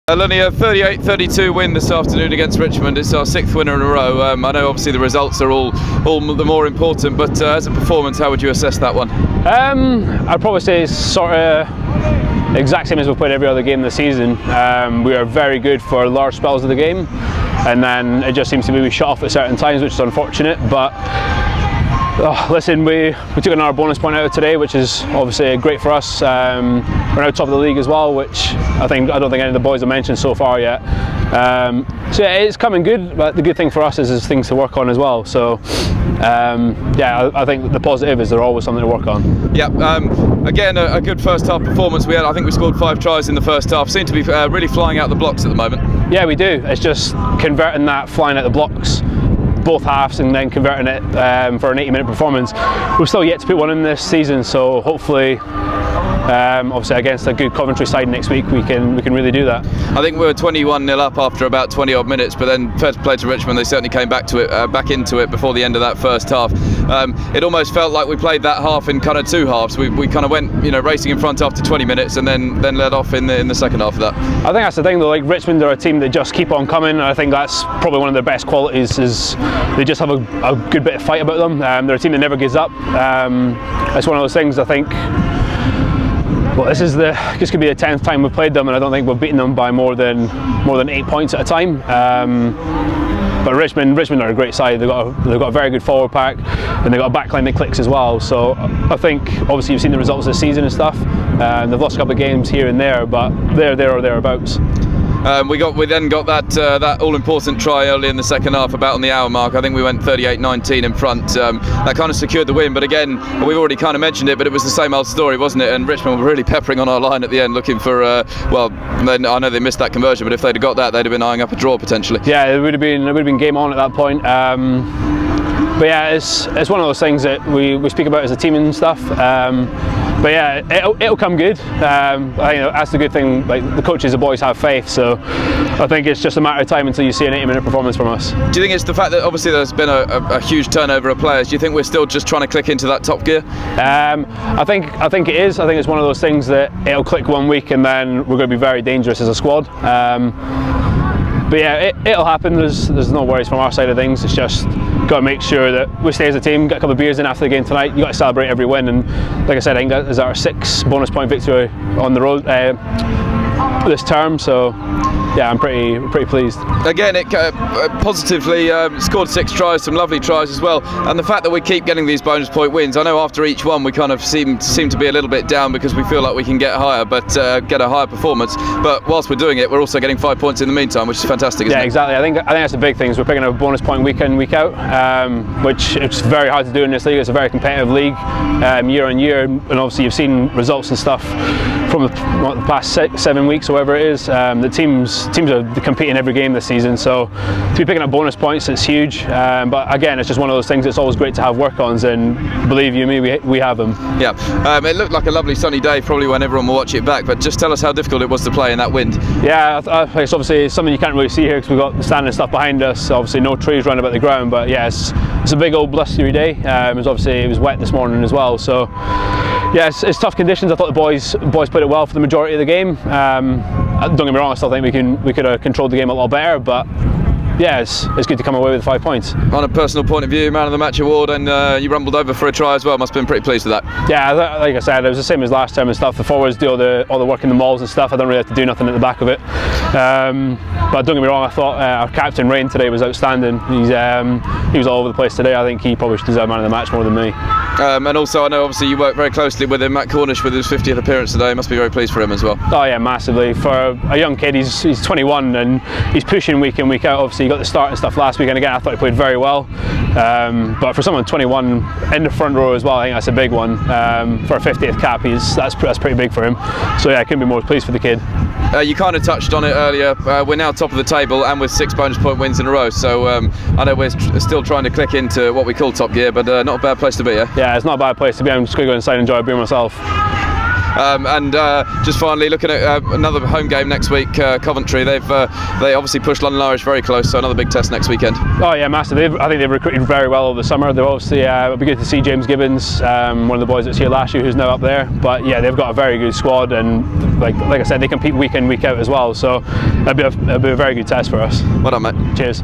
Alun, a 38-32 win this afternoon against Richmond. It's our 6th winner in a row. I know obviously the results are all the more important, but as a performance, how would you assess that one? I'd probably say it's sort of exact same as we've played every other game this season. We are very good for large spells of the game, and then it just seems to be we shut off at certain times, which is unfortunate. But listen, we took another bonus point out of today, which is obviously great for us. We're now top of the league as well, which I don't think any of the boys have mentioned so far yet. So yeah, it's coming good, but the good thing for us is there's things to work on as well. So yeah, I think the positive is there's always something to work on. Yeah, again, a good first half performance. I think we scored 5 tries in the first half. Seem to be really flying out the blocks at the moment. Yeah, we do. It's just converting that flying out the blocks both halves and then converting it for an 80-minute performance. We've still yet to put one in this season, so hopefully obviously against a good Coventry side next week we can really do that. I think we were 21-0 up after about 20 odd minutes, but then fair play to Richmond, they certainly came back into it before the end of that first half. It almost felt like we played that half in kind of 2 halves. We kind of went racing in front after 20 minutes and then let off in the second half of that. I think that's the thing though, like Richmond are a team that just keep on coming, and I think that's probably one of their best qualities is they just have a good bit of fight about them. They're a team that never gives up. It's one of those things, I think. Well, this could be the 10th time we've played them, and I don't think we've beaten them by more than 8 points at a time. But Richmond are a great side. They've got a very good forward pack, and they've got a backline that clicks as well. So I think obviously you've seen the results this season and stuff. They've lost a couple of games here and there, but they're there or thereabouts. We then got that all-important try early in the second half, about on the hour mark. I think we went 38-19 in front. That kind of secured the win, but again, we've already kind of mentioned it, but it was the same old story, wasn't it? And Richmond were really peppering on our line at the end, looking for, well, I know they missed that conversion, but if they'd have got that, they'd have been eyeing up a draw potentially. Yeah, it would have been game on at that point. But yeah, it's one of those things that we speak about as a team and stuff. But yeah, it'll come good. I think that's the good thing. Like the coaches, the boys have faith, so I think it's just a matter of time until you see an 80-minute performance from us. Do you think it's the fact that obviously there's been a huge turnover of players? Do you think we're still just trying to click into that top gear? I think it is. I think it's one of those things that it'll click one week and then we're going to be very dangerous as a squad. But yeah, it'll happen. There's no worries from our side of things. It's just got to make sure that we stay as a team, get a couple of beers in after the game tonight. You got to celebrate every win, and like I said, I think that is our 6th bonus point victory on the road this term. So yeah, I'm pretty pleased. Again, it positively scored 6 tries, some lovely tries as well, and the fact that we keep getting these bonus point wins. I know after each one we kind of seem to be a little bit down because we feel like we can get higher, but get a higher performance. But whilst we're doing it, we're also getting 5 points in the meantime, which is fantastic. Isn't it? Exactly. I think that's the big thing. Is we're picking up a bonus point week in, week out, which it's very hard to do in this league. It's a very competitive league, year on year, and obviously you've seen results and stuff from the past 7 weeks or whatever it is. The teams are competing every game this season, so to be picking up bonus points, it's huge. But again, it's just one of those things. It's always great to have work-ons, and believe you me, we have them. Yeah, it looked like a lovely sunny day, probably when everyone will watch it back. But just tell us how difficult it was to play in that wind. Yeah, it's obviously something you can't really see here because we've got the stand and stuff behind us. Obviously, no trees running about the ground, but yeah, it's a big old blustery day. It was wet this morning as well, so. Yeah, it's tough conditions. I thought the boys played it well for the majority of the game. Don't get me wrong, I still think we could have controlled the game a lot better, but yeah, it's good to come away with 5 points. On a personal point of view, man of the match award, and you rumbled over for a try as well. Must have been pretty pleased with that. Yeah, like I said, it was the same as last time and stuff. The forwards do all the work in the mauls and stuff. I don't really have to do nothing at the back of it. But don't get me wrong, I thought our captain Rain today was outstanding. He was all over the place today. I think he probably should deserve man of the match more than me. And also, I know obviously you work very closely with him, Matt Cornish, with his 50th appearance today. Must be very pleased for him as well. Oh yeah, massively. For a young kid, he's 21 and he's pushing week in, week out. Obviously, he got the start and stuff last week, and again, I thought he played very well. But for someone 21 in the front row as well, I think that's a big one. For a 50th cap, that's pretty big for him. So yeah, I couldn't be more pleased for the kid. You kind of touched on it earlier. We're now top of the table and with 6 bonus point wins in a row. So I know we're still trying to click into what we call top gear, but not a bad place to be. Yeah, it's not a bad place to be. I'm just going to go inside and enjoy a beer myself. And just finally looking at another home game next week, Coventry. They obviously pushed London Irish very close, so another big test next weekend. Oh yeah, massive. I think they've recruited very well over the summer. They've obviously it'll be good to see James Gibbons, one of the boys that's here last year, who's now up there. But yeah, they've got a very good squad, and like I said, they compete week in, week out as well. So it'll be a very good test for us. Well done, mate. Cheers.